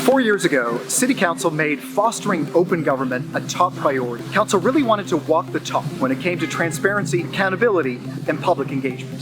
4 years ago, City Council made fostering open government a top priority. Council really wanted to walk the talk when it came to transparency, accountability, and public engagement.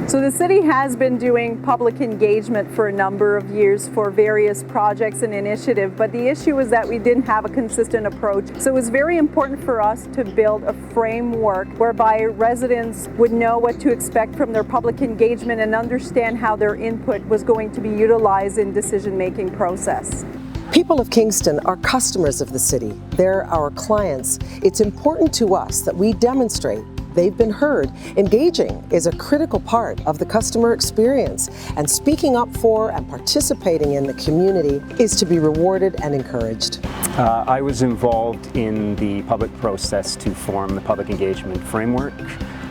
So the city has been doing public engagement for a number of years for various projects and initiatives, but the issue was that we didn't have a consistent approach. So it was very important for us to build a framework whereby residents would know what to expect from their public engagement and understand how their input was going to be utilized in decision-making process. People of Kingston are customers of the city. They're our clients. It's important to us that we demonstrate they've been heard. Engaging is a critical part of the customer experience, and speaking up for and participating in the community is to be rewarded and encouraged. I was involved in the public process to form the public engagement framework.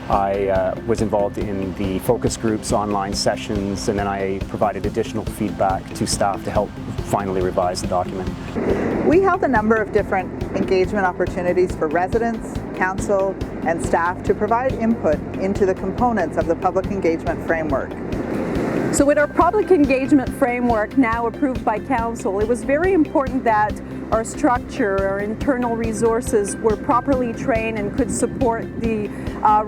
I was involved in the focus groups, online sessions, and then I provided additional feedback to staff to help finally revise the document. We held a number of different engagement opportunities for residents, council, and staff to provide input into the components of the public engagement framework. So with our public engagement framework now approved by council, it was very important that our structure, our internal resources were properly trained and could support the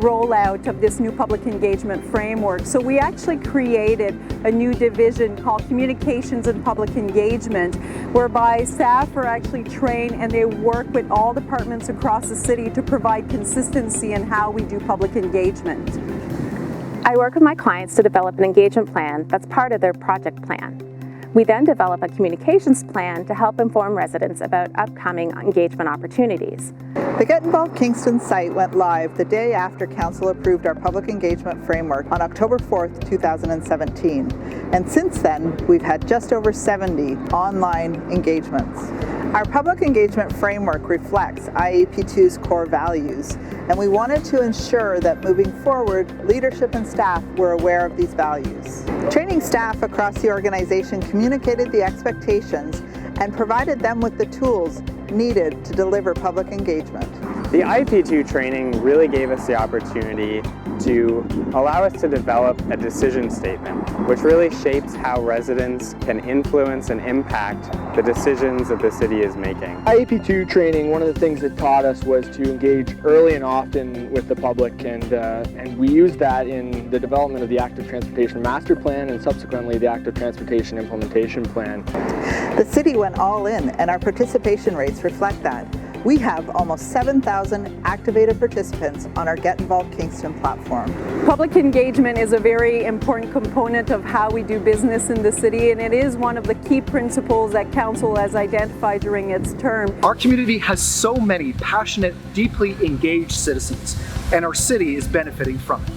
rollout of this new public engagement framework. So we actually created a new division called Communications and Public Engagement, whereby staff are actually trained and they work with all departments across the city to provide consistency in how we do public engagement. I work with my clients to develop an engagement plan that's part of their project plan. We then develop a communications plan to help inform residents about upcoming engagement opportunities. The Get Involved Kingston site went live the day after Council approved our public engagement framework on October 4th, 2017. And since then, we've had just over 70 online engagements. Our public engagement framework reflects IAP2's core values, and we wanted to ensure that moving forward, leadership and staff were aware of these values. Training staff across the organization communicated the expectations and provided them with the tools needed to deliver public engagement. The IAP2 training really gave us the opportunity to allow us to develop a decision statement, which really shapes how residents can influence and impact the decisions that the city is making. IAP2 training, one of the things it taught us was to engage early and often with the public, and we used that in the development of the Active Transportation Master Plan and subsequently the Active Transportation Implementation Plan. The city went all in, and our participation rates reflect that. We have almost 7,000 activated participants on our Get Involved Kingston platform. Public engagement is a very important component of how we do business in the city, and it is one of the key principles that Council has identified during its term. Our community has so many passionate, deeply engaged citizens, and our city is benefiting from it.